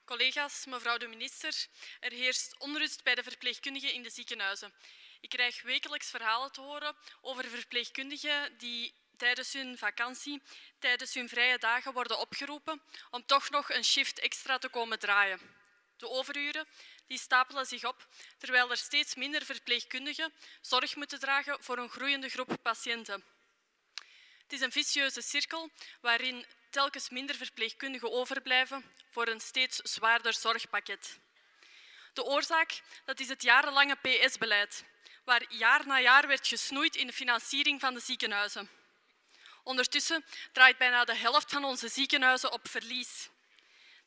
Collega's, mevrouw de minister, er heerst onrust bij de verpleegkundigen in de ziekenhuizen. Ik krijg wekelijks verhalen te horen over verpleegkundigen die tijdens hun vakantie, tijdens hun vrije dagen worden opgeroepen om toch nog een shift extra te komen draaien. De overuren die stapelen zich op, terwijl er steeds minder verpleegkundigen zorg moeten dragen voor een groeiende groep patiënten. Het is een vicieuze cirkel waarin telkens minder verpleegkundigen overblijven voor een steeds zwaarder zorgpakket. De oorzaak dat is het jarenlange PS-beleid, waar jaar na jaar werd gesnoeid in de financiering van de ziekenhuizen. Ondertussen draait bijna de helft van onze ziekenhuizen op verlies.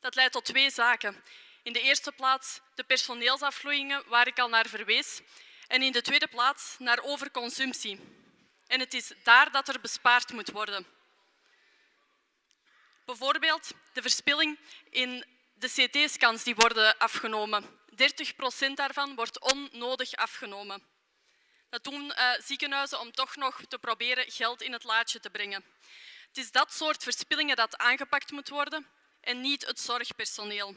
Dat leidt tot twee zaken. In de eerste plaats de personeelsafvloeien, waar ik al naar verwees, en in de tweede plaats naar overconsumptie. En het is daar dat er bespaard moet worden. Bijvoorbeeld de verspilling in de CT-scans die worden afgenomen. 30% daarvan wordt onnodig afgenomen. Dat doen ziekenhuizen om toch nog te proberen geld in het laadje te brengen. Het is dat soort verspillingen dat aangepakt moet worden en niet het zorgpersoneel.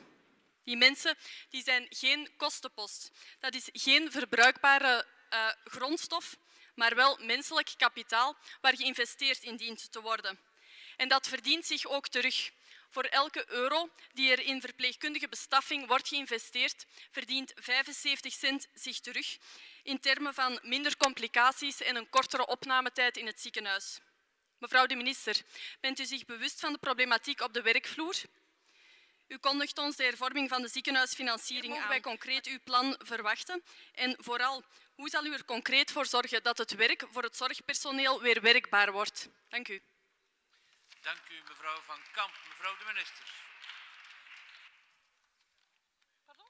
Die mensen die zijn geen kostenpost. Dat is geen verbruikbare grondstof, maar wel menselijk kapitaal waar geïnvesteerd in dient te worden. En dat verdient zich ook terug. Voor elke euro die er in verpleegkundige bestaffing wordt geïnvesteerd, verdient 75 cent zich terug in termen van minder complicaties en een kortere opnametijd in het ziekenhuis. Mevrouw de minister, bent u zich bewust van de problematiek op de werkvloer? U kondigt ons de hervorming van de ziekenhuisfinanciering aan. Mogen wij concreet uw plan verwachten? En vooral, hoe zal u er concreet voor zorgen dat het werk voor het zorgpersoneel weer werkbaar wordt? Dank u. Dank u, mevrouw Van Kamp. Mevrouw de minister. Pardon?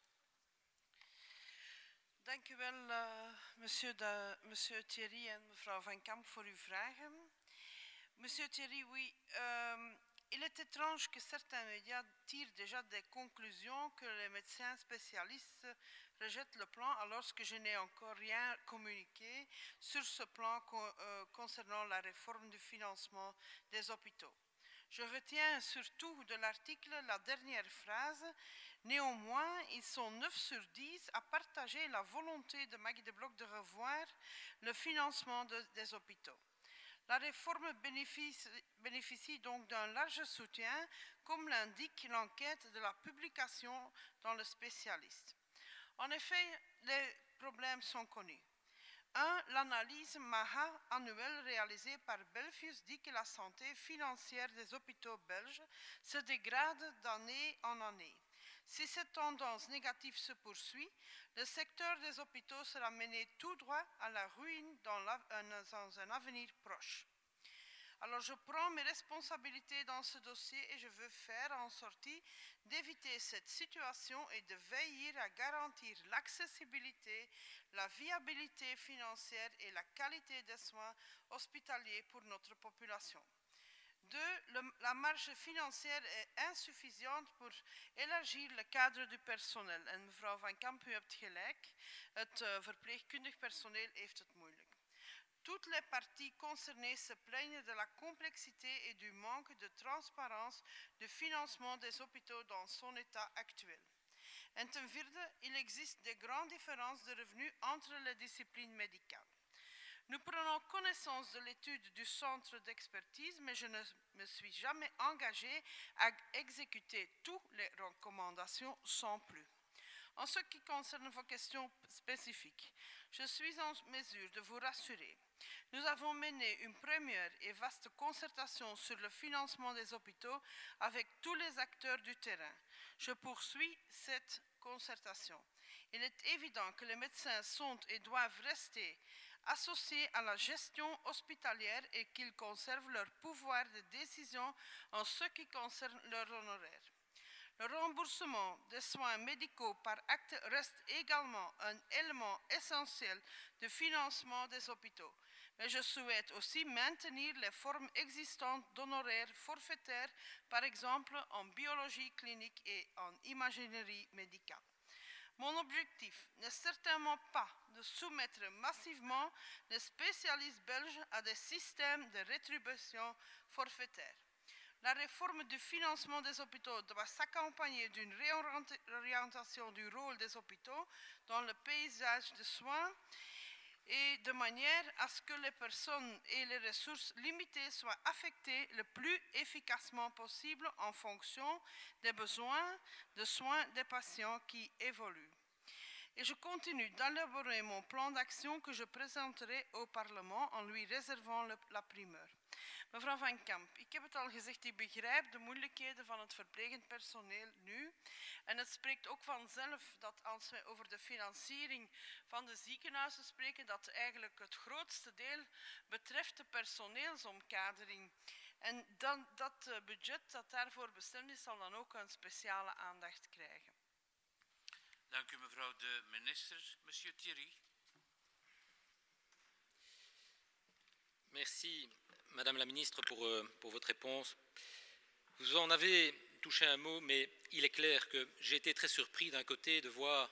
Dank u wel, monsieur Thierry en mevrouw Van Kamp, voor uw vragen. Monsieur Thierry, oui, il est étrange que certains médias tirent déjà des conclusions que les médecins spécialistes rejettent le plan alors que je n'ai encore rien communiqué sur ce plan concernant la réforme du financement des hôpitaux. Je retiens surtout de l'article la dernière phrase. Néanmoins, ils sont 9 sur 10 à partager la volonté de Maggie de Blok de revoir le financement des hôpitaux. La réforme bénéficie donc d'un large soutien, comme l'indique l'enquête de la publication dans le spécialiste. En effet, les problèmes sont connus. 1. L'analyse MAHA annuelle réalisée par Belfius dit que la santé financière des hôpitaux belges se dégrade d'année en année. Si cette tendance négative se poursuit, le secteur des hôpitaux sera mené tout droit à la ruine dans un avenir proche. Alors je prends mes responsabilités dans ce dossier et je veux faire en sorte d'éviter cette situation et de veiller à garantir l'accessibilité, la viabilité financière et la qualité des soins hospitaliers pour notre population. 2. La marge financière est insuffisante pour élargir le cadre du personeel. En mevrouw Van Kamp, u hebt gelijk, het verpleegkundig personeel heeft het moeilijk. Toutes les parties concernées se plaignent de la complexité et du manque de transparence du financement des hôpitaux dans son état actuel. En ten vierde, il existe de grandes différences de revenus entre les disciplines médicales. Nous prenons connaissance de l'étude du centre d'expertise, mais je ne me suis jamais engagée à exécuter toutes les recommandations sans plus. En ce qui concerne vos questions spécifiques, je suis en mesure de vous rassurer. Nous avons mené une première et vaste concertation sur le financement des hôpitaux avec tous les acteurs du terrain. Je poursuis cette concertation. Il est évident que les médecins sont et doivent rester associés à la gestion hospitalière et qu'ils conservent leur pouvoir de décision en ce qui concerne leurs honoraires. Le remboursement des soins médicaux par acte reste également un élément essentiel de financement des hôpitaux. Mais je souhaite aussi maintenir les formes existantes d'honoraires forfaitaires, par exemple en biologie clinique et en imagerie médicale. Mon objectif n'est certainement pas de soumettre massivement les spécialistes belges à des systèmes de rétribution forfaitaire. La réforme du financement des hôpitaux doit s'accompagner d'une réorientation du rôle des hôpitaux dans le paysage de soins et de manière à ce que les personnes et les ressources limitées soient affectées le plus efficacement possible en fonction des besoins de soins des patients qui évoluent. Et je continue d'élaborer mon plan d'action que je présenterai au Parlement en lui réservant la primeur. Mevrouw Van Kamp, ik heb het al gezegd, ik begrijp de moeilijkheden van het verplegend personeel nu. En het spreekt ook vanzelf dat als we over de financiering van de ziekenhuizen spreken, dat eigenlijk het grootste deel betreft de personeelsomkadering. En dat budget dat daarvoor bestemd is, zal dan ook een speciale aandacht krijgen. Dank u mevrouw de minister. Monsieur Thierry. Merci Madame la ministre pour votre réponse. Vous en avez touché un mot, mais il est clair que j'ai été très surpris d'un côté de voir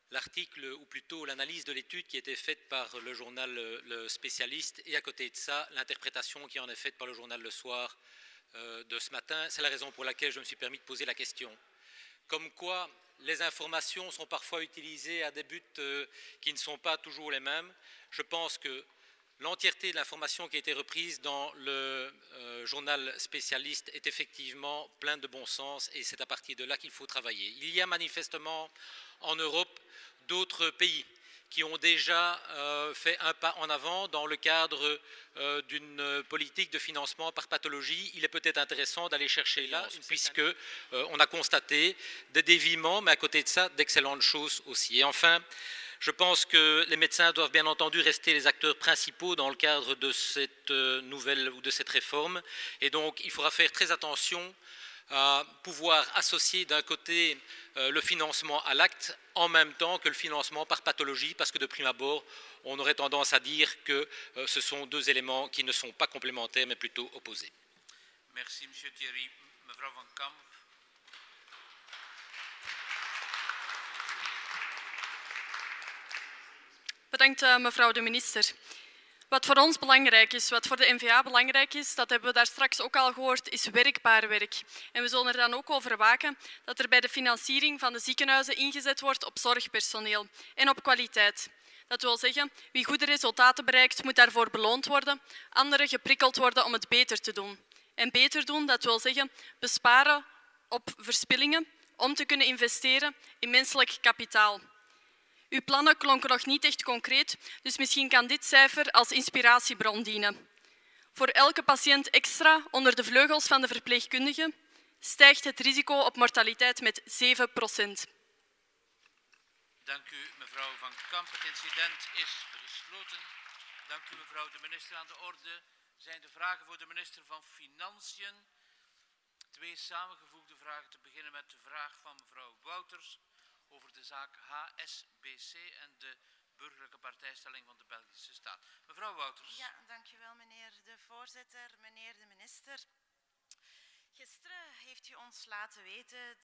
l'article, ou plutôt l'analyse de l'étude qui était faite par le journal Le Spécialiste, et à côté de ça, l'interprétation qui en est faite par le journal Le Soir de ce matin. C'est la raison pour laquelle je me suis permis de poser la question. Comme quoi, les informations sont parfois utilisées à des buts qui ne sont pas toujours les mêmes. Je pense que l'entièreté de l'information qui a été reprise dans le journal Spécialiste est effectivement pleine de bon sens, et c'est à partir de là qu'il faut travailler. Il y a manifestement en Europe d'autres pays qui ont déjà fait un pas en avant dans le cadre d'une politique de financement par pathologie. Il est peut-être intéressant d'aller chercher là, puisque on a constaté des déviements, mais à côté de ça, d'excellentes choses aussi. Et enfin, je pense que les médecins doivent bien entendu rester les acteurs principaux dans le cadre de cette nouvelle ou de cette réforme. Et donc, il faudra faire très attention à pouvoir associer d'un côté le financement à l'acte en même temps que le financement par pathologie, parce que de prime abord, on aurait tendance à dire que ce sont deux éléments qui ne sont pas complémentaires, mais plutôt opposés. Merci, monsieur Thierry. Mevrouw Van Kamp. Bedankt mevrouw de minister. Wat voor ons belangrijk is, wat voor de N-VA belangrijk is, dat hebben we daar straks ook al gehoord, is werkbaar werk. En we zullen er dan ook over waken dat er bij de financiering van de ziekenhuizen ingezet wordt op zorgpersoneel en op kwaliteit. Dat wil zeggen, wie goede resultaten bereikt, moet daarvoor beloond worden, anderen geprikkeld worden om het beter te doen. En beter doen, dat wil zeggen besparen op verspillingen om te kunnen investeren in menselijk kapitaal. Uw plannen klonken nog niet echt concreet, dus misschien kan dit cijfer als inspiratiebron dienen. Voor elke patiënt extra onder de vleugels van de verpleegkundige stijgt het risico op mortaliteit met 7%. Dank u, mevrouw Van Kamp. Het incident is gesloten. Dank u, mevrouw de minister. Aan de orde zijn de vragen voor de minister van Financiën. Twee samengevoegde vragen, te beginnen met de vraag van mevrouw Wouters over de zaak HSBC en de burgerlijke partijstelling van de Belgische staat. Mevrouw Wouters. Ja, dankjewel meneer de voorzitter, meneer de minister. Gisteren heeft u ons laten weten